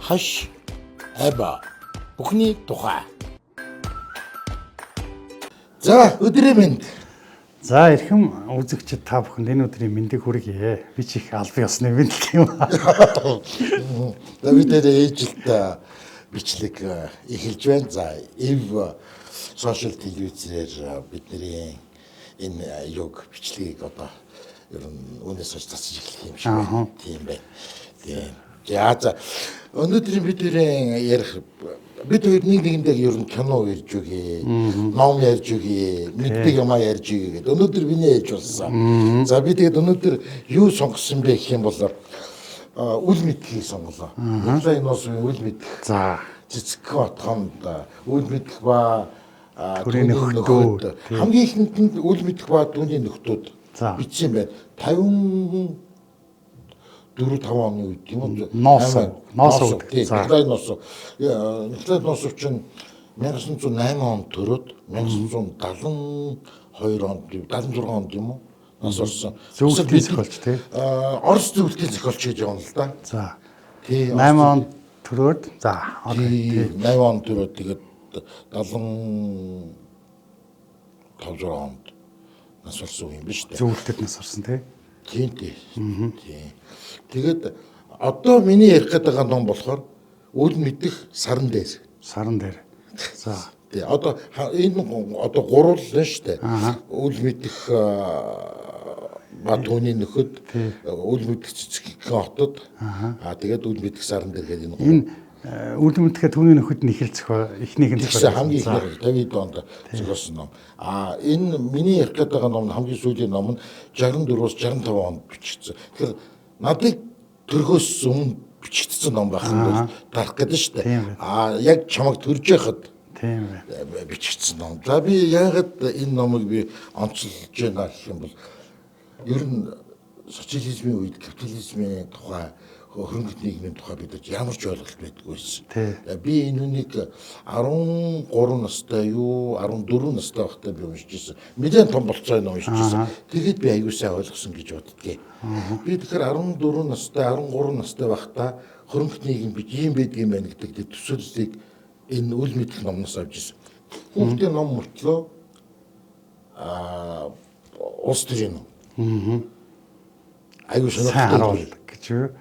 хаш хайба бүхний тухай. За өдрийн мэнд. За эрхэм үзэгчид та бүхэнд энэ өдрийн мэндийг хүргье. Би ч их албан ёсны мэдлэг юм аа. За бид ээжилт бичлэг эхэлж байна. За ив сошиал телевизээр бидний энэ юг бичлэгийг одоо ер нь үнээс хойш засаж эхлэх юм шиг байна. Тийм байна. За өнөөдөр бидний ярих бид хоёр нэгэндээ ер нь кино ярьж өгье, ном ярьж өгье, мэддэг юм ярьж өгье гэдэг. Өнөөдөр миний ээж болсон. За би тэгээд өнөөдөр юу сонгосон бэ гэх юм бол үл мэдхийг сонголоо. Улаан ноос үл мэдх. За цэцэг отгонд үл мэдх ба төрийн нөхдүүд хамгийн ихэнд үл мэдх ба түүний нөхдүүд бичсэн байна. 54-5 оны үед тийм үү? Ноос. Николай Носов. Николай Носов чинь 1908 онд төрөөд 1972 онд 76 онд юм уу? Нас орсон. Зөвлөлтийн зохиолч тий. Орос зөвлөлтийн зохиолч гэж явна л да. За. Тий. 8 онд төрөөд за 8 онд төрөөд тэгээд 75 онд нас орсон юм биш үү? зөвлөлтөд нас орсон тий. Тийм. Тэгээд одоо миний ярих гэдэг ном болохоор үл мэдэх саран дээр. Саран дээр. За. Тий. Одоо энэ одоо гурвал нь шүү дээ. Үл мэдэх ба түүний нөхөд, үл мэдэх цэцгийн хотод. Тэгээд үл мэдэх саран дээр гэдэг энэ үл мэдэх түүний нөхөд нь эхнийх нь зохиол. Хамгийн ихнийх 50 онд зохиосон ном. Энэ миний ярих гэдэг ном хамгийн сүүлийн ном нь 64-аас 65 онд бичигдсэн. Тэгэхээр надыг төрхөөс өмнө бичигдсэн ном байх юм бол дарах гэдэг шүү дээ. Яг чамайг төрж яхад тийм бай. Бичигдсэн ном. За би яагаад энэ номыг би онцлж байна гэх юм бол ер нь социализмын үед капитализмын тухай хөрөнгөт нийгмийн тухай бид ямар ч ойлголт байдгүй байсан. Би энэ үнийг 13 настай юу 14 настай байхдаа би уншиж ирсэн. Мэдэн том болцоо ном уншиж ирсэн. Тэгээд би аягүй сайн ойлгосон гэж боддгийг. Би тэгэхээр 14 настай 13 настай байхдаа хөрөнгөт нийгэм бич юм байдаг юм байна гэдэг төсөөллийг энэ үл мэдэх номноос авч ирсэн. Хүүхдийн ном мөртлөө улс төрийн ном. Аягүй сонирхолтой гэж юу?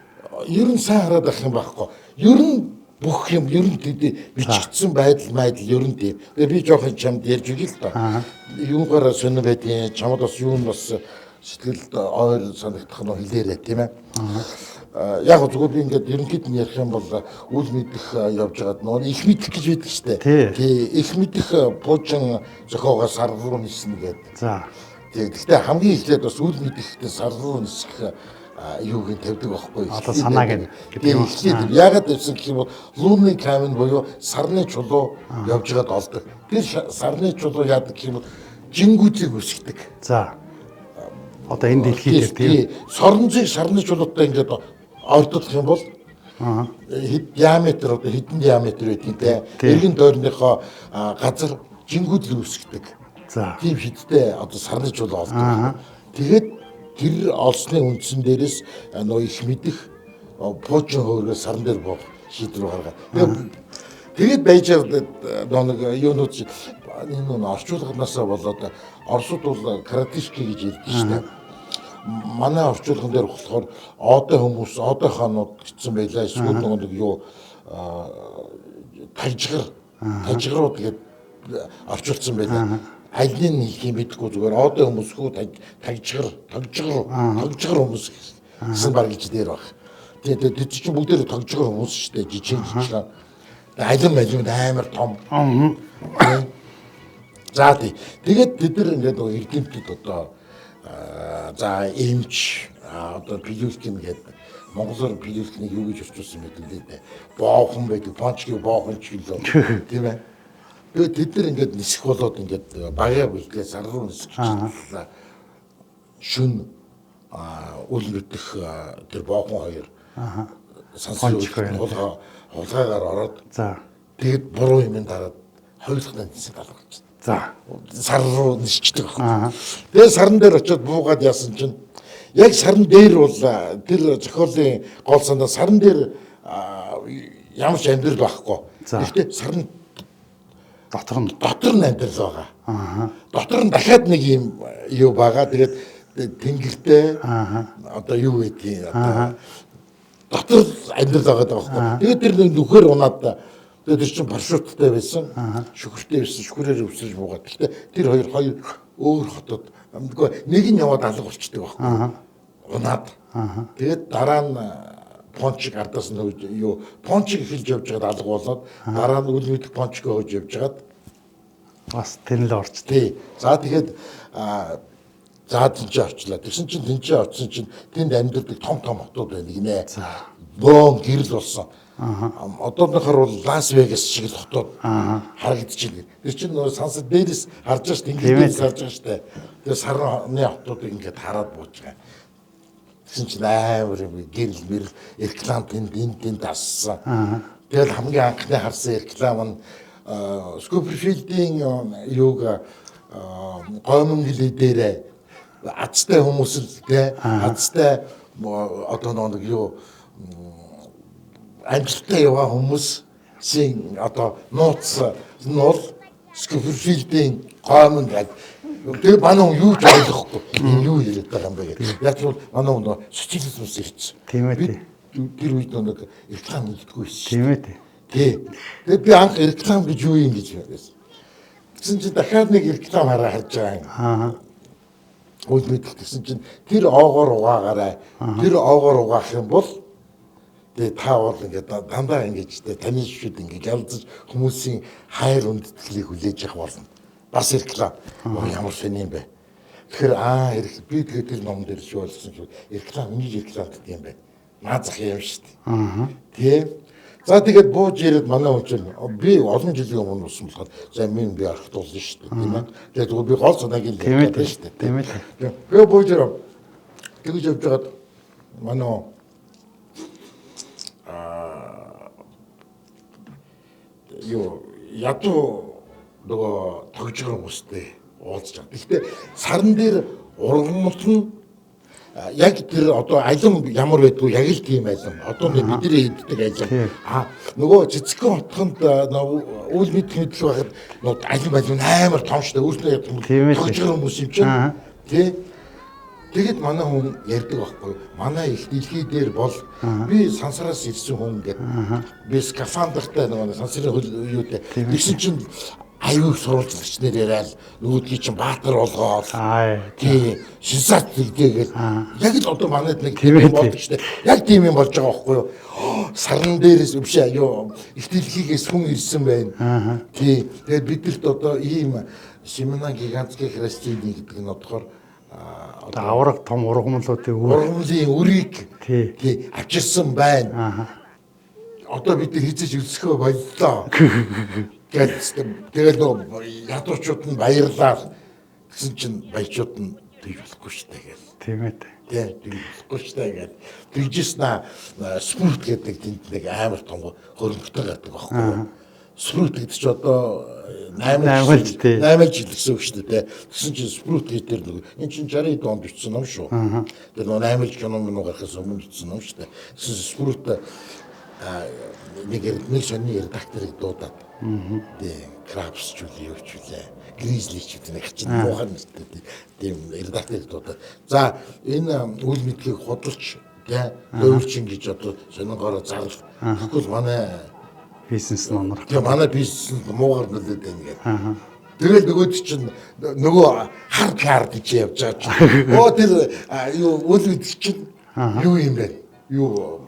Ер нь сайн хараад байх юм байхгүй. Ер нь бүх юм ер нь бичигдсэн байдал ер нь тийм. Тэгээ би жоохон чамд ярьж өгье л доо. Юугаараа сонир байдیں۔ Чамд бас юу нь бас сэтгэлд ойр санагдах нь хэлээрэй тийм ээ. Яг зүгээр би ингээд ерөнхийд нь ярих юм бол үл мэдэх явж байгаад нөр их мэдэх гэж байдаг шүү дээ. Тий, их мэдэх пуучин зохиогоо сар руу ниснэ гэдэг. За. Гэхдээ хамгийн эхлээд бас үл мэдэхтэй сар руу нисэх юуг нь тавьдаг байхгүй. Одоо санааг нь гэдэг. Яагаад гэсэн гэх юм бол лунны камин буюу сарны чулуу явж байгаад олдог. Тэр сарны чулуу яадаг гэх юм бол жингүүцийг үсгдэг. За. Одоо энэ дэлхийд тийм соронзыг сарны чулуутай ингээд ордох юм бол диаметр одоо хэдэн диаметр байдгийг те эргэн тойрныхоо газар жингүүд л үсгдэг. За. Тийм хиттэй одоо сарны чулуу олдог. Тэгээд тэр олсны үндсэн дээрээс нөө их мэдэх пуучин хөөргөө саран дээр буух шийдвэр гаргаад. Тэгээд байж нэг юунууд энэ орчуулганаасаа болоод орсууд бол каратишки гэж ярьдаг шүү дээ. Манай орчуулган дээр болохоор одой хүмүүс, одой хаанууд гэсэн байлаа. Эсвэл нэг юу тажгарууд гэдэг орчуулсан байлаа. Альныг хэлэх юм бидгүй зүгээр одой хүмүүс хүү тагжгар хүмүүс гэсэн баг гэж дээр баг. Тэгээд тэд чинь бүгдээр тагжгар хүмүүс шүү дээ. Жижиг. Алим амар том. За тэгээд бид нар ингээд нөгөө эрдэмтэд одоо за эмч одоо пилюлькин гэдэг монголоор пилюлькнийг юу гэж орчуулсан байдаг лээ. Боохон байдаг, пончгийн боохон ч гэлөө тийм ээ. Тэгээд тэд нар ингээд нисэх болоод ингээд багаа бүлгээ сар руу нисэж чиглэлээ. Шүн үл мэдэх тэр боохон хоёр сансрын хулгайгаар ороод за тэгээд буруу юм дараад хойлохнаа нисээд алгаж. За сар руу нисчдэг байна. Тэгээд сарн дээр очиод буугаад яасан чинь яг сарн дээр бол тэр зохиолын гол санаа сарн дээр ямар ч амьдрал байхгүй. Гэхдээ сарн дотор нь амьдрал байгаа. Дотор нь дахиад нэг юм юу байгаа. Тэгээд тэнгэртэй одоо юу гэдгийг одоо дотор амьдрал байгаа байхгүй. Тэгээд тэр нүхээр унаад тэр чинь парашюттай байсан, шүхэртэй байсан, шүхрээр өвсөж буугаад. Гэхдээ тэр хоёр өөр хотод нэг нь яваад алга болчдөг байхгүй. Унаад. Тэгээд дараа нь пончиг ардаас нь юу пончиг эхэлж явж байгаад алга болоод дараа нь үл мэдэх пончиг хөөж явж байгаад бас тэнэл орч. Тий. За тэгээд за тэнцээ очлаа. Тэгсэн чинь тэнцээ очсон чинь тэнд амьдардаг том хотууд байна гинэ. Бөөн гэрэл болсон. Одооднохоор бол Лас Вегас шиг л хотууд харагдчихэв. Тэр чинь нөө сансад дээрээс харж байгаа шүү дээ. Ингээд харж байгаа шүү дээ. Тэр сарны хотуудыг ингээд хараад бууж байгаа. Тэгсэн чинь амар гэрэл мэрэл реклам тэнд тассан. Тэгэл хамгийн анхны харсан реклам нь Скоперфилдийн юуг гомон гэлээ дээр азтай хүмүүс л тэ азтай одоо нэг юу амжилттай яваа хүмүүсийн одоо нууц нь бол Скоперфилдийн гомон гэдэг. Тэгээ манай хүн юу ч ойлгохгүй юу хэлээд байгаа юм бэ гэдэг. Яг л манай хүн социализмоос ирсэн. Тийм ээ. Тэр үед нэг реклам хийдэггүй байсан. Тийм ээ. Тий. Тэгээд би анх реклам гэж юу юм гэж байсан. Тэгсэн чинь дахиад нэг реклам харж байгаа юм. Үл мэдэх гэсэн чинь тэр оогоор угаагаарай. Тэр оогоор угаах юм бол тэгээ та бол ингээд дандаа ингээд таны шүүд ингээд ялзаж хүмүүсийн хайр үндэтгэлийг хүлээж авах болно. Бас реклам. Ямар сони юм бэ? Тэгэхээр би тэгээд тэр ном дээр шүү болсон шүү. Реклам энийг реклам гэдэг юм бэ. Наазах юм шүү дээ. Тий. За тэгээд бууж ирээд манай хүн чинь би олон жилийн өмнө усан болохоор за минь би архт болно шүү дээ. Тийм ээ. Тэгээд би гол санааг л ярьж байгаа шүү дээ. Тийм ээ. Би бууж ирээ. Тэгж явж байгаад манай юу ядуу нөгөө тогжгор хүмүүстэй уулзж байгаа. Гэхдээ сарн дээр ургамал нь яг тэр одоо алим ямар байдгүй яг л тийм алим. Одоо бидний хийддэг алим. Нөгөө цэцгэн хотхонд үл мэдэх байхад алим амар том штэ өөртөө тогжгор хүмүүс юм чинь. Тий. Тэгэд манай хүн ярьдаг байхгүй. Манай их дэлхий дээр бол би сансараас ирсэн хүн гэдэг. Би скафандртай нөгөө сансарын юутэй. Тэгсэн чинь аюуг сурвалжлагч нэр яриад нөгөөдгий чинь баатар болгоод тий шисат хэлгээгээл яг л одоо манайд нэг тийм болдог штэ. Яг тийм юм болж байгаа байхгүй юу? Сарн дээрээс биш юу их дэлхийгээс хүн ирсэн байна. Тий. Тэгээд бидэрт одоо ийм семена гигантский христиани гэдэг нь одохоор авраг том ургамлуудын ургамлын үрийг тий авчирсан байна. Одоо бид хизэж өлсгөө боллоо. Тэгээд нөгөө ядуучууд нь баярлаа гэсэн чинь баячууд нь тэгвэхгүй штэ гэл. Тийм ээ. Тий, тэгвэхгүй штэ гэл. Тэгжсэн спорт гэдэг тэнд нэг амар том хөрөнгөтэй гардаг байхгүй юу? Спорт гэдэг чи одоо 8 жил гэсэн үг шүү дээ. Тэгсэн чинь спорт гэдэг нэг энэ чинь 60 донд бичсэн ном шүү. Тэр нөгөө 8 жил ном гарахаас өмнө бичсэн ном шүү дээ. Тэгсэн спорт нэг сони редакторыг дуудаад тий крабс ч үгүй юу ч үлээ. Гризли ч гэдэг нэг чинь муухан нэртэй тийм редакторыг дуудаад. За энэ үйл мэдгийг худалч тий дөөрчин гэж одоо сонингороо зарлах. Тэгвэл манай бизнес номер. Тэгээ манай бизнес муугар нөлөөд байна гэдэг. Тэгэл нөгөөд чинь нөгөө хар кар гэж явж байгаа чинь. Оо тэр юу үйл мэдчих чинь юу юм бэ? Юу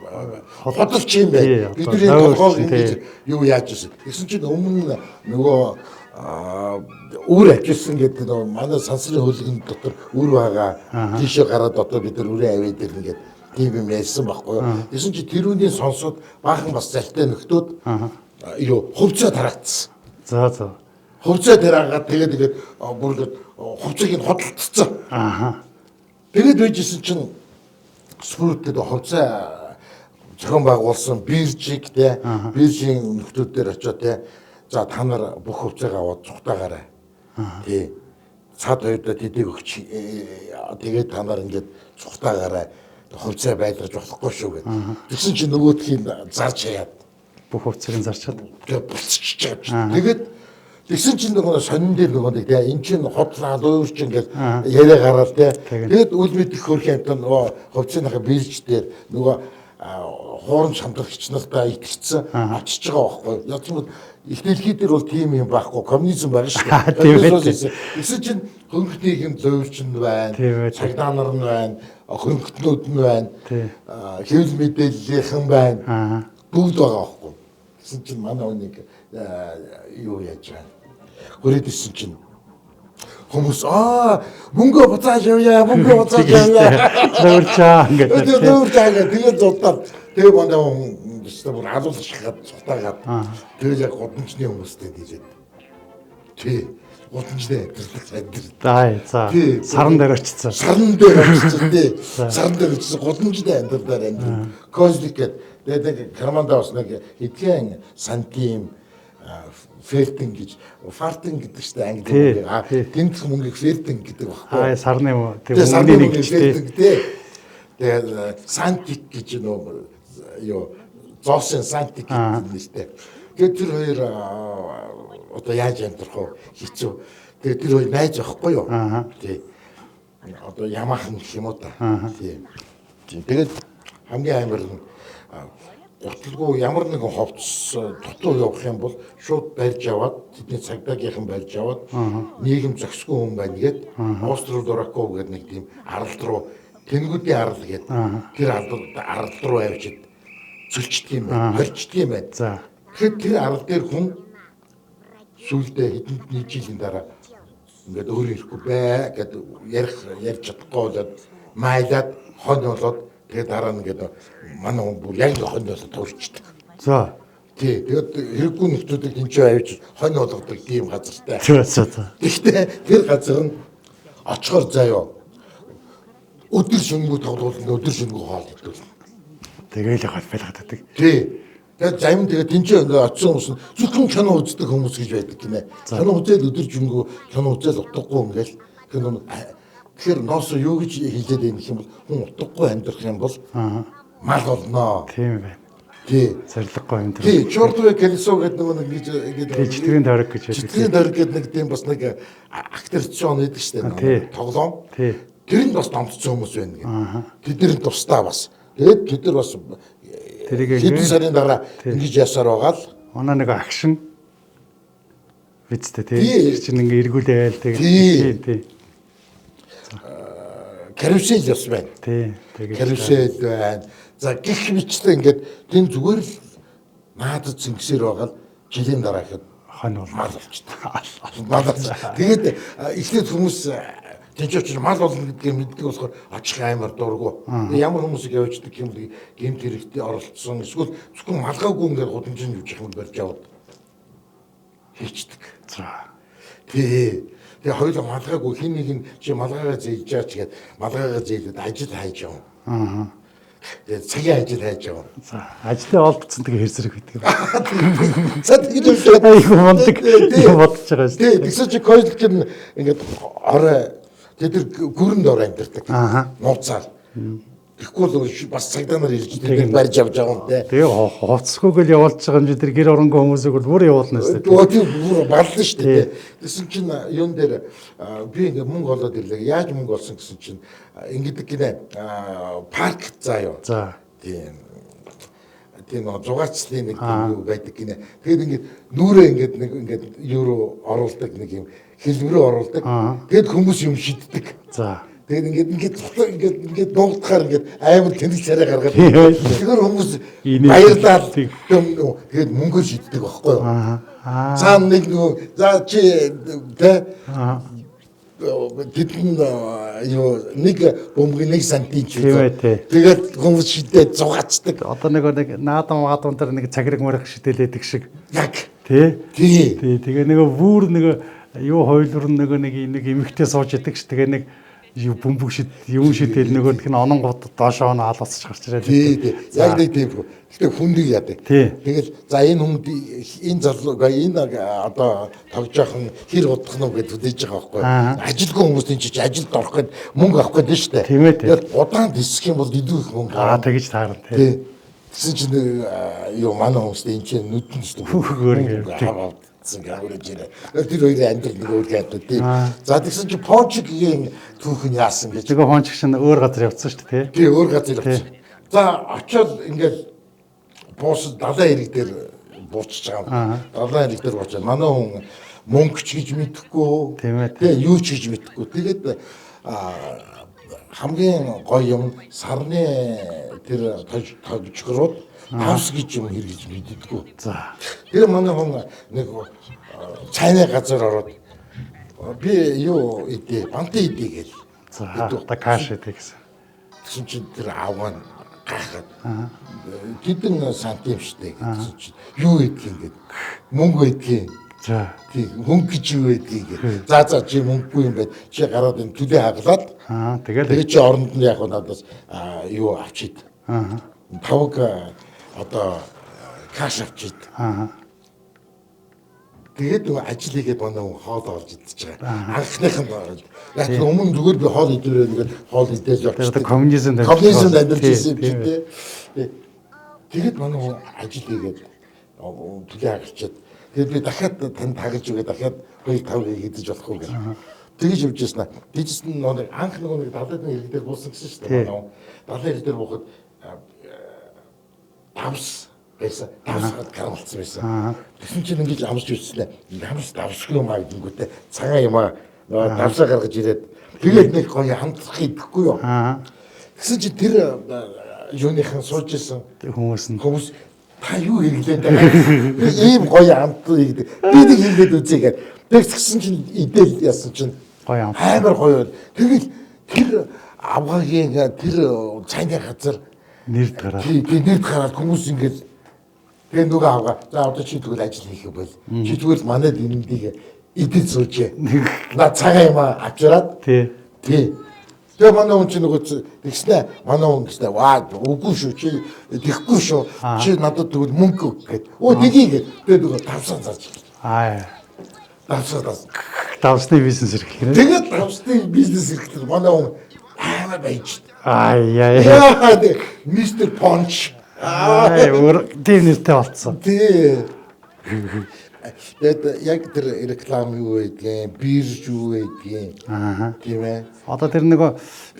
хотолч юм бэ? Бидний толгойг ингэж юу яаж ирсэн. Гэсэн чинь өмнө нөгөө үр авчирсан гэдэг нөгөө манай сансрын хөлгөн дотор үр байгаа. Тийшээ гараад одоо бид нар үрээ авээд ирнэ гэдэг тийм юм ярьсан байхгүй юу. Гэсэн чинь тэрүүний сонсоод баахан бас залтай нөхдөөд юу хувцас тараагдсан. За. Хувцас тараагаад тэгээд бүр хувцсыг нь хөдөлтцсэн. Тэгээд байжсэн чинь спортэд хувцас зохион байгуулсан биржиг те биржийн нөхдүүд дээр очиод те за та нар бүх хувцагаа аваад цухтаагаарай. Тий. Цаад хоёрдоо тэдэг өгч тэгээд та нар ингээд цухтаагаарай. Хувцас байлгаж болохгүй шүү гэдэг. Тэгсэн чинь нөгөөдхийн зарж хаяад бүх хувцсыг зарчаад. Тэгээ буцчих чааж. Тэгээд тэгсэн чинь нөгөө сонин дээр нөгөө нэг тэгээ эн чинь хотлаад өөрч ингээд яриа гараад тэгээд үл мэдэх хөрх амтан нөгөө хувцсныхаа бирж дээр нөгөө хоорон шамдрагч нартай итгэцсэн очиж байгаа байхгүй. Яг ч юм их дэлхий дээр бол тийм юм байхгүй. Коммунизм байгаа шүү дээ. Эсвэл чинь хөнгөтнийх нь зөөвчин байна, цагдаа нар нь байна, хөнгөтнүүд нь байна, хэвлэл мэдээллийнхэн байна. Бүгд байгаа байхгүй. Гэсэн чинь манай нэг юу яаж байгаа. Хүрээд ирсэн чинь хүмүүс мөнгө буцааж явъя зөөрчаа ингээд тэгээд зодтал тэгээ бандаа бүр алуулж хаад цутаагаад тэгээд яг годамжны хүмүүстэй дижээд тий годамжны амьдрал саран дээр очсон тий саран дээр очсон годамжны амьдралаар амьдрал космик тэгээд карманда бас нэг эдгээр сантим фертинг гэж фартинг гэдэг чинь англи тэмдэх мөнгийг фертинг гэдэг багхгүй. Сарны мөнгөний нэг фертинг тэгээд сантик гэж юу зоосын сантик гэдэг нэртэй. Тэгээд тэр хоёр одоо яаж амьдрах вэ хэцүү. Тэгээд тэр хоёр найз байхгүй юу? Тий. Одоо ямаахан гэх юм уу та. Тий. Тэгээд хамгийн амар нь Уталгүй ямар нэгэн ховц дутуу явах юм бол шууд барьж аваад тэдний цагдаагийнхан барьж аваад нийгэм зохисгүй хүн байна гэд остров дураков гэдэг нэг тийм аралд руу тэнгүүдийн арал гэдэг тэр арал руу авчид зөлчдөг юм байна, хорчдөг юм байна. Тэгэхээр тэр арал дээр хүн сүүлдээ хэдэн жилийн дараа ингээд өөр ирэхгүй бай гэд ярьж чадахгүй болоод майлаад хонь болоод тэгээд дараа нь ингээд манай хүн бүр яг хонь болоод туурчдаг. Тий, тэгээд хэрэггүй нөхдүүдийг тэнцээ авч хонь болгодог тийм газартай. Гэхдээ тэр газар нь очихоор заяа өдөр шөнөгүй тоглуулна, өдөр шөнөгүй хоол идвэл. Тэгээл байлгадаг. Тий. Тэгээд зам тэгээд тэнцээ ингээд очсон хүмүүс нь зөвхөн кино үздэг хүмүүс гэж байдаг гинэ. Кино үзээд өдөр шөнөгүй кино үзээд утгагүй ингээд кино тэгэхээр ноос юу гэж хэлээд байх юм бол хүн утгагүй амьдрах юм бол мал болно. Тийм байна. Тий. Зориггүй амьдрах. Тий, чортвэ колесо гэдэг нэг ингэж читгэн дөрөг гэж байдаг. Читгэн дөрөг гэдэг нэг тийм бас нэг актерцон гэдэг штеп. Тоглоом. Тий. Тэр нь бас томцсон хүмүүс байна гэх. Тэдний тусдаа бас. Тэгээд бид нар бас хэдэн сарын дараа ингэж ясаар байгаа л манай нэг акшн вицтэй тий. Чинь ингээ эргүүлээл тий. Карусел бас байна. Тий. Карусел байна. За гих бичтэй ингээд тэн зүгээр л наадад зингсээр байгаа л жилийн дараа ихэд хонь бол мал болчихсон. Тэгээд эхлээд хүмүүс тэнцээч мал болно гэдгийг мэддэг болохоор очих амар дургу. Ямар хүмүүсийг явуулдаг юм бэ? Гэмт хэрэгтэй оролцсон. Эсвэл зөвхөн малгаагүй ингээд гудамжинд юучих юм барьж аваад хийчдэг. За. Тий. Тэгээ хоёул малгаагүй хин нэг нь чи малгаагаа зээлж чаач гээд малгаагаа зээлээд ажил хайж явна. Тэгээ цагийн ажил хайж явна. За, ажлын олдсон тэгээ хэрсэрэг гэдэг. За тэгж айгу мондөг бодож байгаа шүү. Тий, тэгсэн чи койлч нь ингээд орой тэр гүрэнд орой амьдэрдэг. Нууцаар. Тэгэхгүй л бас цагдаа нар ирж тэрийг барьж авч байгаа юм те. Тэгээ хоцсгүйгэл явуулж байгаа юм чи тэр гэр оронгоо хүмүүсийг бол бүр явуулна шүү дээ. Тэр бүр барлаа шүү дээ. Тэгсэн чинь юун дээр би ингээ мөнгө олоод ирлээ. Яаж мөнгө олсон гэсэн чинь ингэдэг гинэ парк заа юу. За. Тийм нэг зугаацлын нэг юу байдаг гинэ. Тэгээд ингээд нүрээ ингээд евро оруулдаг нэг юм хэлбэрөө оруулдаг. Тэгэд хүмүүс юм шиддэг. За. Тэгээд ингээд дуутахаар ингээд аймаг тэнэг царай гаргаад тэгэхээр хүмүүс баярлал тэгээд мөнгө шиддэг байхгүй юу. Цаа нэг нөгөө за чи тэ тэдэн юу нэг бөмбөг 1 сантим ч тэгээд хүмүүс шидээд зугаацдаг. Одоо нэг наадам дээр нэг цагираг мөрөх шидэлээдэг шиг. Яг тий. Тэгээ нөгөө бүр нэг юу хойлор нэг эмэгтэй сууж идэг ш. Тэгээ нэг бөмбөг шид юм шидэл нөгөөх нь ононгууд доошоо нь алгацж гарч ирээд. Тий. Яг нэг тийм. Гэтэ хүндийг яадаг. Тэгэл за энэ хүнд энэ залууга энэ одоо тогжоохон хэр удах нь гэж үдээж байгаа байхгүй. Ажилгүй хүмүүс энэ чинь ажилд орох гээд мөнгө авах гээд нь штэ. Тэгээд удаан дисэх юм бол илүү их мөнгө. Тэгэж таарна тий. Тэгсэн чинь юу манай хүмүүстэй энэ чинь нүдэн шүү дээ. Хаваадсан гавраж ирээ. Тэр хоёрын амьдрал нэг өөр гэдэг тийм. За тэгсэн чинь Пончгийн түүхэн яасан гэж. Тэгээ Пончг чинь өөр газар явцсан шүү дээ тий. Өөр газар явцсан. За очоод ингээд босс далайн ирэг дээр буучж байгаа. Далайн ирэг дээр буучаад манай хүн мөнгө ч гэж мэдэхгүй. Тэгээ юу ч гэж мэдэхгүй. Тэгээд хамгийн гоё юм сарны тэр тожгрууд тавс гэж юм хэрэгж мэддэггүй. За. Тэр манай хүн нэг цайны газар ороод би юу идэ, банти идэ гэж. За. Та каш идэ гэсэн. Тэгсэн чинь тэр авган гахаад. Тэдэн сантим штэ гэсэн чинь юу идэх ингээд мөнгө идэх. За. Тий мөнгө гэж юу идэх. За чи мөнгөгүй юм байна. Чи гараад энэ төлөө хаглаад. Тэгээ чи оронд нь яг надаас юу авчид. Тавг одоо каш авчид. Тэгээд ажил хийгээд манай хүн хоол олж идчихэж байгаа. Анхных нь яг өмнө зүгээр би хоол идэрээ ингээд хоол идэж явчихсан. Тэгээд коммунизмд амьдарч ирсэн юм тийм. Тэгээд манай хүн ажил хийгээд төлөө хагалчаад тэгээд би дахиад танд хагаж өгөө дахиад 2-5 идэж болох уу гэж. Тэгэж явж яснаа. Дижсэн нэг анх нэг далайн ирэг дээр буусан гэсэн шүү дээ. Манай хүн далайн ирэг дээр буухад давс байсан. Давсгаад гаргалцсан байсан. Тэгсэн чинь ингэж амсч үзсэн. Давс давсгүй юм аа гэнгүүтээ цагаан юм аа давсаа гаргаж ирээд тэгээд нэг гоё хамтрах идэхгүй юу. Тэгсэн чинь тэр юуныхан сууж исэн хүмүүс та юу хийлээ даа. Ийм гоё хамтрыг би нэг хийгээд үзье гэдэг. Тэгсэн чинь идэл яасан чинь гоё амар гоё. Тэгээд тэр авгагийн тэр цайны газар нэрд гараад. Тий нэрд гараад хүмүүс ингэж тэгээ нөгөө авгаа. За одоо чи тэгвэл ажил хийх юм бол. Чи тэгвэл манайд эндийг идэл суужээ. На цагаан юм авчираад. Тий. Тэгээ манай хүн чи нөгөө тэгснэ манай хүн гэснэ ваа үгүй шүү чи тэхгүй шүү. Чи надад тэгвэл мөнгө гэд. Өө тгий гэд. Тэгээ нөгөө давсаа зарж. Давсны бизнес эрхлэх. Тэгээд давсны бизнес эрхлэх манай хүн амар байж. Мистер Понч. Тийм нэртэй болцсон. Тий. Тэгээд яг тэр реклам юу байдгийг, бирж юу байдгийг. Тийм ээ. Одоо тэр нөгөө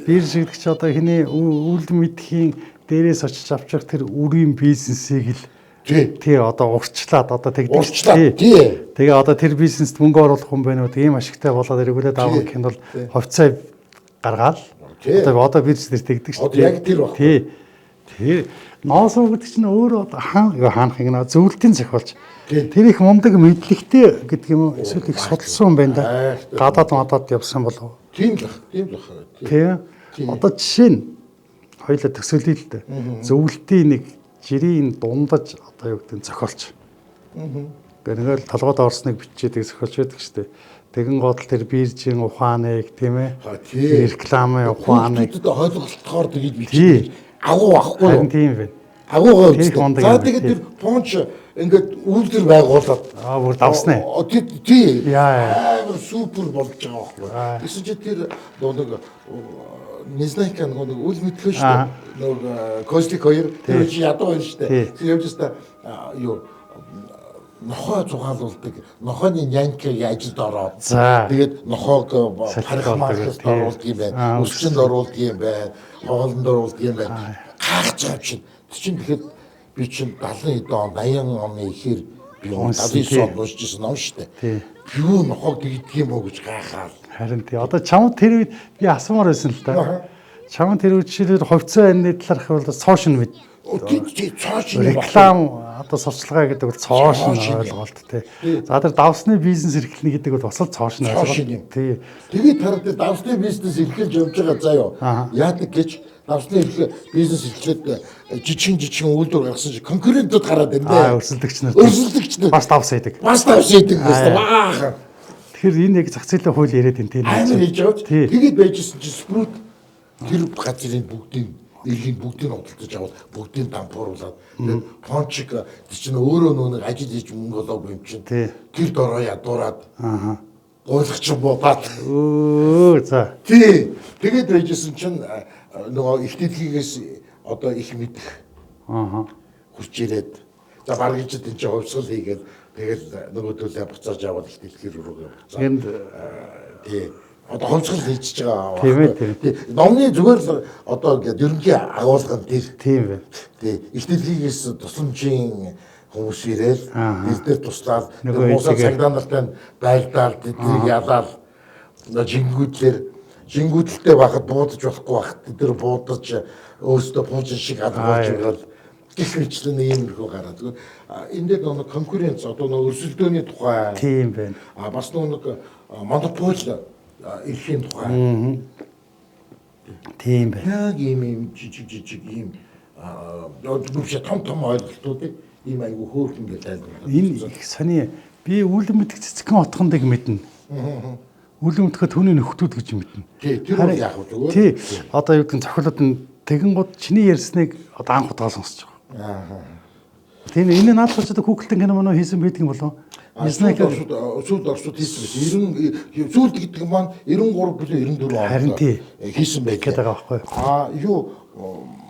бирж гэдэг чи одоо хиний үйл мэдхийн дээрээс очиж авчих тэр үрийн бизнесийг л тий одоо урчлаад одоо тэгдэг шүү дээ. Тэгээ одоо тэр бизнест мөнгө оруулах хүн байна уу? Ийм ашигтай болоод эргүүлээд авах юм бол хувьцаа гаргаад одоо бирж дээр тэгдэг шүү дээ. Яг тэр баг. Тий. Ноосоо гэдэг чинь өөрөө хаанах юм зөвлөлтийн зохиолч. Тэр их мундаг мэдлэгтэй гэдэг юм эсвэл их судалсан юм байна да. Гадаад явсан болов. Тийм л. Тий. Одоо жишээ нь хоёулаа төсөөлөе л дээ. Зөвлөлтийн нэг жирийн дундаж одоо юу гэдэг зохиолч. Гэнэгээр толгойд орсныг бичээд зохиолч байдаг шүү дээ. Тэгэн гол тэр биржийн ухааныг тийм ээ. Рекламын ухааныг хойлголтохоор тэгээд бичиж агуу ахгүй юу? Тийм байна. Агуугаа үздэг. За тэгээд тэр Понч ингээд үйлдвэр байгуулад бүр давсна. Тий. Амар супер болж байгаа байхгүй. Гэсэн чи тэр нэг Незнайка нэг үйл мэдлээ шүү дээ. Нэг Костик 2 тэр чи ядуу байна шүү дээ. Тэр явж та юу нохоо зугаалуулдаг. Нохооны нянькыг ажилд ороод. Тэгээд нохоог парикмахерт оруулдаг юм байна. Өсчөнд оруулдаг юм байна. Хоолнд оруулдаг юм байна. Гайхаж байгаа чинь. Чинь тэгэхээр би чинь 70 он 80 оны ихэр би 79 он уншижсэн ном шүү дээ. Юу нохоо гэгдэх юм уу гэж гайхаад. Харин тий. Одоо чам тэр үед би асуумаар байсан л да. Чам тэр үед жишээлбэл хувьцаа анны талаарх бол цоошин мэд. Реклам одоо сурчлагаа гэдэг бол цоошин ойлголт тий. За тэр давсны бизнес эрхлэнэ гэдэг бол бас л цоошин ойлголт. Тий. Тэгээд тараад давсны бизнес эрхэлж явж байгаа заа юу. Яадаг гэж давсны бизнес эрхлээд жижигэн үйлдвэр гаргасан чинь конкурентууд гараад байна дээ. Өрсөлдөгч нар бас давс хийдэг. Баахан. Тэгэхээр энэ яг зах зээлийн хууль яриад энэ тийм. Амар хийж явж. Тэгээд байжсэн чинь спрут тэр газрын бүгдийг одолдож аваад бүгдийг дампууруулад тэгээд Пончик чинь өөрөө нэг ажил хийж мөнгө олоогүй юм чинь тэр дороо ядуураад гуйлах ч бодоод за тий тэгээд байжсэн чинь нөгөө их дэлхийгээс одоо их мэдэх хурж ирээд за баргийн чи тэн чи хувьсгал хийгээд тэгэл нөгөөдөлөө буцааж яваад их дэлгэр рүүгээ буцаа. Энд тий. Одоо хувьсгал хийчихэж байгаа. Тийм ээ. Тий. Номны зүгээр л одоо ингээд ерөнхий агуулгын тэр. Тийм байна. Тий. Их дэлхийгээс тусламжийн хүмүүс ирээд бид нар туслаад Нөгөө муусаа цагдаа нартай байлдаал тэднийг ялаад жингүүдлээ байхад буудаж болохгүй байхад тэд нар буудаж өөрсдөө пуужин шиг алгуулж байгаа гэх мэтлэн иймэрхүү гараад. Энд дээр нэг конкуренц одоо нэг өрсөлдөөний тухай. Тийм байна. Бас нэг монопол эрхийн тухай. Тийм байна. Яг ийм жижиг ийм зөвхөн том ойлголтуудыг ийм айгүй хөөрхөн гэж тайлбарлаж. Энэ их сони би үүлэн мэдэх цэцгэн отхондыг мэднэ. Үүлэн мэдхэд хүний нөхдүүд гэж мэднэ. Тий, тэр нь яг зүгээр. Тий. Одоо юу гэдэг цохилоод нь тэгэн гот чиний ярьсныг одоо анх удаа сонсож байгаа. Тийм энэ наадах ч одоо Google-тэй кино мөн хийсэн байдаг юм болов. Сүүлд орсууд хийсэн байсан. Сүүлд гэдэг нь маань 93 билүү 94 онд. Харин тий. Хийсэн байдаг. Гэдэг байгаа байхгүй. Юу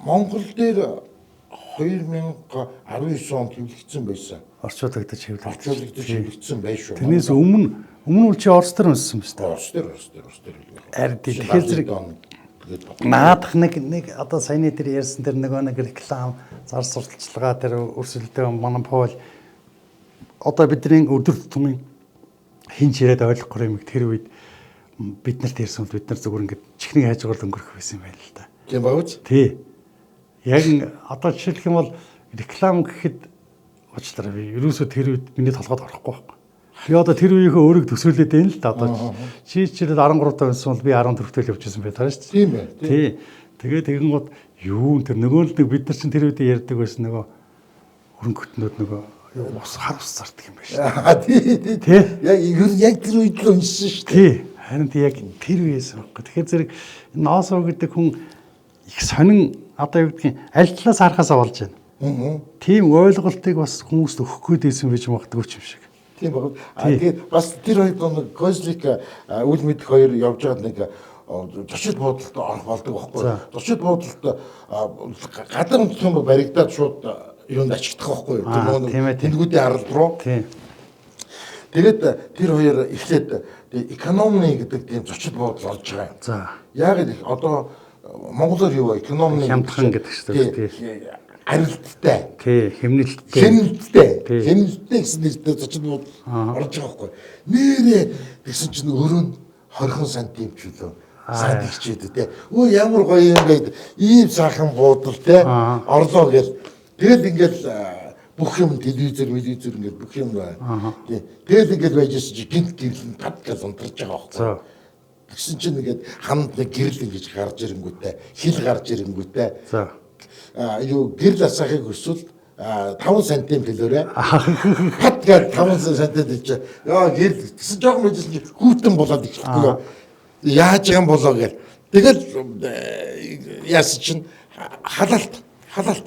Монгол дээр 2019 онд хэвлэгдсэн байсан. Орчуулагдаж хэвлэгдсэн байж шүү. Тэрнээс өмнө үл чи Орос дээр өнссөн ба шүү. Орос дээр. Харин тий. Тэгэхээр зэрэг наадах нэг одоо саяны дээр ярьсан тэр нэг реклам зар сурталчилгаа тэр өрсөлдөө монопол одоо бидний өдөр тутмын хинч яриад ойлгохгүй юм тэр үед бид нарт ярьсан бол бид нар зүгээр ингээд чихний хайжгаар өнгөрөх байсан юм байна л да. Тийм багч? Тий. Яг одоо жишээлх юм бол реклам гэхэд уучлаарай би ерөөсөө тэр үед миний толгойд орохгүй байхгүй. Би одоо тэр үеийнхээ өөрийг төсөөлөд байна л да одоо чийчээд 13 таа өнсөн бол би 14 төл явчихсан байлаа шүү дээ. Тийм бай. Тий. Тэгээ тэгэн гот юу тэр нөгөө л бид нар чинь тэр үед ярьдаг байсан нөгөө хөрөнгөтнүүд нөгөө ус хар ус зардаг юм байна шүү. Тий. Яг тэр үед л уншсан шүү дээ. Тий. Харин яг тэр үеэс байхгүй. Тэгэхээр зэрэг ноосоо гэдэг хүн их сонин одоо юу гэдгийг аль талаас харахаас болж байна. Тийм ойлголтыг бас хүмүүст өгөх гээд байсан байж магадгүй юм шиг. Тийм баг. Тэгээд бас тэр хоёр нэг Козлик үл мэдэх хоёр явж байгаа нэг зочид буудалд орох болдог байхгүй. Зочид буудалд гадар өнцгөн баригдаад шууд юунд ачигдах байхгүй. Тэнгүүдийн арал руу. Тэгээд тэр хоёр эхлээд экономи гэдэг тийм зочид буудал олж байгаа. За. Яг л одоо монголоор юу экономи хямдхан гэдэг шүү дээ. Арилттай. Тий, хэмнэлттэй гэсэн нэртэй зочид буудал орж байгаа байхгүй. Нэрээ тэгсэн чинь өрөө нь 20 сантим ч үлээ. Саад ихчээд те. Өө ямар гоё юм бэ? Ийм сайхан буудал те. Орлоо гэл. Тэгэл ингээл бүх юм телевизэр ингээд бүх юм байна. Тэгэл ингээд байжсэн чи гинт гэрэл нь пад гэж унтарч байгаа байхгүй. Тэгсэн чинь ингээд ханд нэг гэрэл ингэж гарч ирэнгүүтээ хил гарч ирэнгүүтээ. За. Юу гэрэл асахыг хүсвэл 5 сантим төлөөрэй. Пад гэж 5 сантим гэж. Яа гэрэл гэсэн жоохон мэжсэн чи хүүтэн болоод эхэлчихгүй юу. Яаж юм болоо гэл. Тэгэл яасан чинь халаалт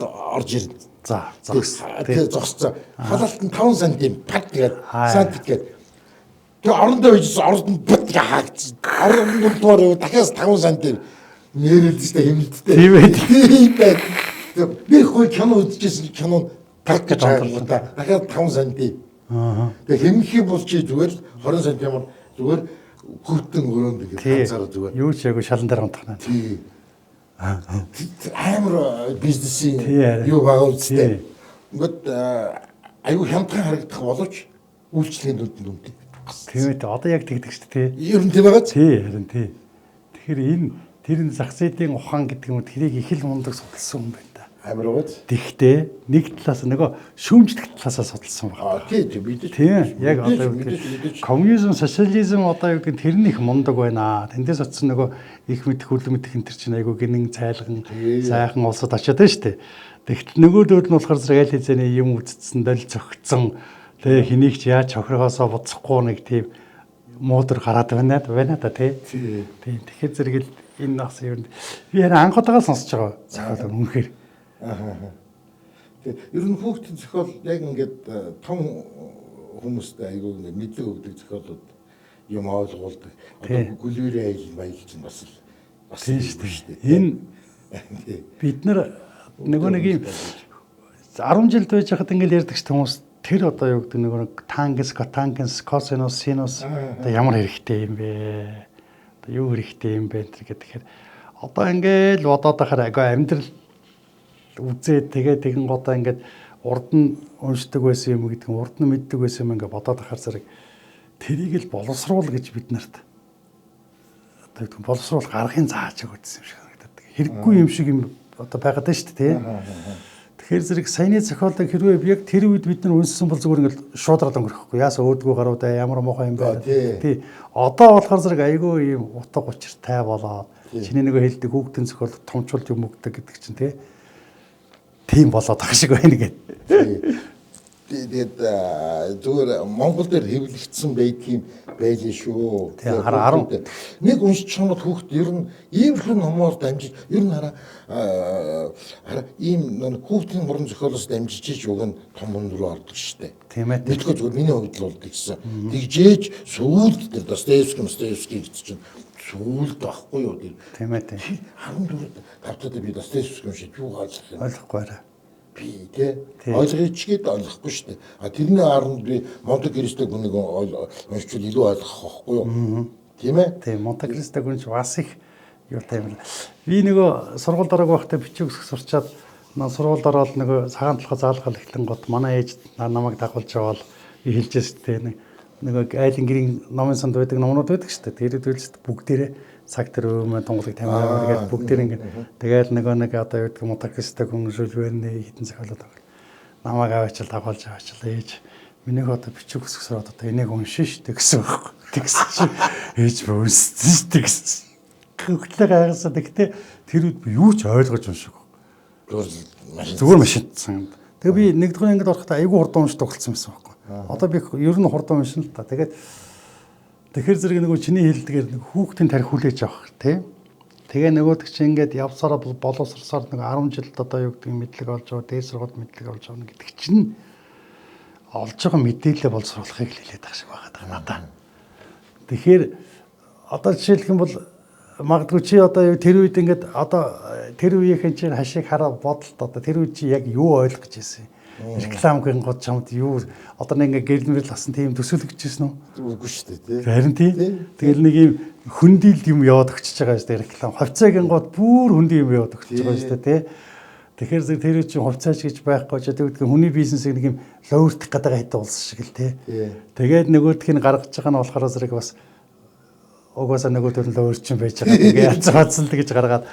орж ирнэ. За, тэгээ зогсцоо. Халаалт нь 5 сантим пад тэгээд сантик гээд. Тэгээ орондоо үйжсэн оронд бут гэж хаагдсан. Оронд дуурай дахиад 5 сантим нэрэлдэж хэмэлттэй. Тийм ээ. Би хой кино үзчихсэн кино пад гэж хааглаа. Дахиад 5 сантим. Тэгээ хэмэх юм бол чи зүгээр 20 сантимаар зүгээр хүүтэн өрөөнд ингэ ганцаараа зүгээр. Юу ч яг шалан дээр унтахна. Тийм. Амар бизнесийн юу байгуулцтай. Ингээд аюу хямдхан харагдах боловч үйлчлэгийн нүдэнд үнэтэй. Тийм ээ. Одоо яг тэгдэг шүү дээ. Ер нь тийм байгаа ч. Тий, харин тий. Тэгэхээр энэ тэр зах зээлийн ухаан гэдэг юм тэрийг их л мундаг судалсан юм байна да. Амар уу? Тэгтээ нэг талаас нөгөө шүүмжлэх талаасаа судалсан байна. Тий, мэдээж. Тийм. Яг одоо коммунизм, социализм одоо юу гэдэг тэрний их мундаг байна. Тэндээс утсан нөгөө их мэдэх хүлэн мэдэх энэ чинь айгуу гинэн цайлган сайхан улсад очиад байна шүү дээ. Тэгтэл нөгөөдөл нь болохоор зэрэг аль хэзээний юм үздсэн дол цогцсон тэгээ хэнийг ч яаж чохрохоосоо буцахгүй нэг тийм муудар гараад байна да тий. Тийм. Тэгэхээр зэрэг л энэ нас ер нь би харин анх удаага сонсож байгаа. Захиал үнэхээр. Тэгээ ер нь хүүхдийн зохиол яг ингээд том хүмүүст айгүй ингээд мэдлэг өгдөг зохиолууд юм ойлгуулдаг. Одоо гүлвэрийн айл баял чинь бас тийм шүү дээ. Энэ бид нар нөгөө нэг юм 10 жил байж хахад ингээл ярьдаг ч хүмүүс тэр одоо юу гэдэг нэг тангенс, котангенс, косинус, синус одоо ямар хэрэгтэй юм бэ? Одоо юу хэрэгтэй юм бэ гэхээр одоо ингээл бодоод байхаар агаа амьдрал үзээ тэгээд тэгэн годоо ингээд урд нь уншдаг байсан юм гэдэг нь урд нь мэддэг байсан юм ингээд бодоод байхаар зэрэг тэрийг л боловсруул гэж бид нарт одоо юу боловсруул гарахын зааж өгсөн юм шиг санагдаад. Хэрэггүй юм шиг юм одоо байгаад байна шүү дээ, тийм. Тэгэхээр зэрэг саяны зохиолыг хэрвээ яг тэр үед бид нар үнссэн бол зүгээр ингээл шуудраад өнгөрөхгүй. Яасаа өөдгөө гаруудаа ямар муухай юм бэ? Тий. Одоо болохоор зэрэг айгүй юм утга учиртай болоод чиний нөгөө хэлдэг хүүхдийн зохиол томчулж юм өгдөг гэдэг чинь тийм болоод ах шиг байна гэдэг. Тэгээд зүгээр Монгол дээр хэвлэгдсэн байдгийн байлээ шүү. Тэгээ хараа 10 нэг уншиж чамд хүүхд ер нь ийм л номоор дамжиж ер нь хараа ийм хүүхдийн мурын зохиолоос дамжиж ич уг нь том хүн рүү ордог штэ. Тийм ээ. Мэдгүй зүгээр миний хувьд л болдог гэсэн. Тэгжээж сүүлд тэр Достоевский гэдэг чинь сүүлд байхгүй юу тийм. Тийм ээ. 14 тавтад би Достоевский уншиж юу хаалах юм. Ойлгохгүй арай. Би ойлгож чигээд ойлгохгүй шүү дээ. А тэрний ард би Монте Кристо гүнийг уншчихвал илүү ойлгох байхгүй юу? Тийм ээ? Тийм, Монте Кристо гүн ч бас их юутай юм. Би нөгөө сургууль дарааг байхдаа бичиг үсэх сурчаад сургууль ороод нөгөө цагаан толгой заалгал эхлэн гот манай ээж намайг дагуулж яваал хэлжээс тээ нөгөө айлын гэрийн номын санд байдаг номнууд байдаг шүү дээ. Тэр үйлс бүгдээрээ цаг тэр өөмө тунгалаг тамираа гэдэг бүгдээр ингэ тэгэл нэг одоо юу гэдэг Монте Кристо гүн Жюльверний хитэн зохиолоод байгаа. Намайг аваачаал дагуулж аваачаал ээж миний одоо бичиг үсэх сураад одоо энийг уншин штэ гэсэн байхгүй. Тэгсэн чинь ээж бөөссөн штэ гэсэн. Хөглөө гайхсан. Тэгтээ тэр үед би юу ч ойлгож уншиг. Зүгээр машинтсан. Тэгээ би нэгдүгээр ангид орохдоо айгүй хурдан уншдаг болсон байсан байхгүй. Одоо би ер нь хурдан уншин л та. Тэгээд тэгэхээр зэрэг нөгөө чиний хэлдгээр нэг хүүхдийн тарих хүлээж авах тий. Тэгээ нөгөөдөг чинь ингээд явсараа боловсрсаар нэг 10 жилд одоо юу гэдэг мэдлэг олж байгаа, дээд сургууль мэдлэг олж байгаа гэдэг чинь олж байгаа мэдээлэл боловсруулахыг л хэлээд байгаа шиг байгаа надад. Тэгэхээр одоо жишээлх юм бол магадгүй чи одоо тэр үед ингээд одоо тэр үеийнхэн чинь хашиг хараа бодолт одоо тэр үед чи яг юу ойлгож ирсэн юм. Рекламын гол чамд юу одоо нэг ингээ гэрэлмэрл асан тийм төсөөлөгч ирсэн үү? Үгүй шүү дээ. Харин тийм. Тэгэл нэг юм хөндийлд юм яваад өгчөж байгаа шүү дээ реклам. Хувьцаагийн гот бүр хөндөй юм яваад өгчөж байгаа шүү дээ тий. Тэгэхээр зэрэг тэр чинь хувьцаач гэж байхгүй ч гэдэг хүний бизнесийг нэг юм лоурдах гэдэг хэдэн улс шиг л тий. Тэгээд нөгөөдх нь гаргаж байгаа нь болохоор зэрэг бас угаасаа нөгөөдөл нь лоурчин байж байгаа. Тэгээ язгаацсан л гэж гаргаад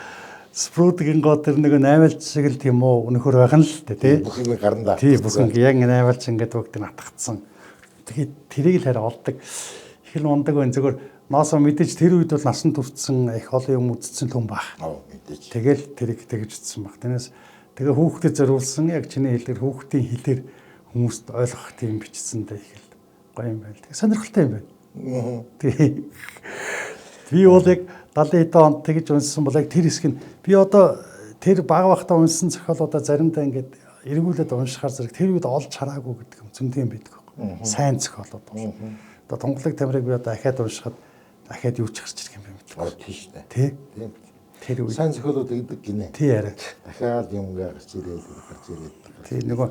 Спрутгийн гоо тэр нэг 8-aalч шиг л тийм үү өнөхөр байх нь л тий. Бүхнийг гарна да. Тий бүхэн яг 8-aalч ингээд бүгд натгацсан. Тэгээд тэрийг л хараа олдог. Их л ундаг байна. Зөвхөн ноосоо мэдээж тэр үед бол насан туршсан их олон юм үзсэн хүн баг. Мэдээж. Тэгэл тэрийг тэгж үзсэн баг. Тэрнээс тэгээ хүүхдэд зориулсан яг чиний хэлээр хүүхдийн хэлээр хүмүүст ойлгох тийм бичсэндээ их л гоё юм байна. Тэгээ сонирхолтой юм байна. Тий. Би бол яг 70 онд тэгж унссан бол яг тэр хэсэг нь би одоо тэр бага бахта унссан зохиолуудаа заримдаа ингээд эргүүлээд уншихаар зэрэг тэр үед олж хараагүй гэдэг юм зөндөө юм байдаг. Сайн зохиолууд бол. Одоо тунгалаг тамирыг би одоо ахаад уншихад дахиад юу ч гарч ирэх юм бэ мэд. Тийм шүү дээ. Тий. Тэр үед сайн зохиолууд гэдэг гинэ. тий яриа. Дахиад юм гарч ирээд. Тий нөгөө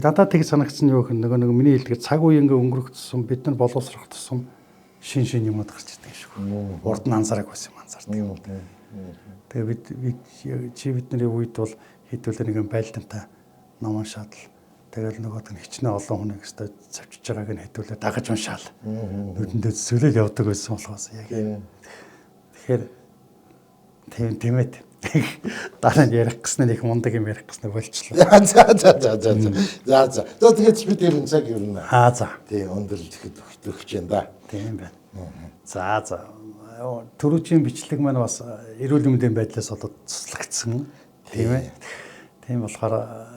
дадаа тэг санагдсан юу гэх нэг миний хэлдгээр цаг үе ингээ өнгөрөх тусам бид нар боловсрох тусам шин юмуд гарч ирдэг шүү. Урд нь анзаарах байсан юм анзаардаг. Тэгээ бидний үед бол хэдүүлээ нэг байлдантай ном уншаад л тэгэл нөгөөд нь хичнээн олон хүнийг өстой цавчиж байгааг нь хэдүүлээ дагаж уншаал. Нүдэндээ зөвлөл явдаг байсан болохоос яг. Тэгэхээр тийм ээ. Дараа нь ярих гэснээр их мундаг юм ярих гэснээр болчихлоо. За тэгээд бид тэр цаг юу нэ. За. Тий өндөрлөж өгч जैन да. Тийм байна. За. Төрүүчийн бичлэг маань бас эрүүл мэндийн байдлаас болоод цуслагдсан. Тийм ээ. Тийм болохоор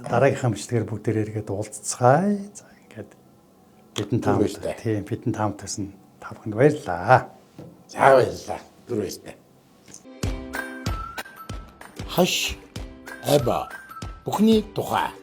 дараагийнхаа бичлэгээр бүгдээр эргээд уулзцгаая. За ингээд бидэн таамт. Тийм бидэн таамт гэсэн та бүхэнд баярлалаа. За баярлалаа. Түрүүстэй. Хаш эба бүхний тухай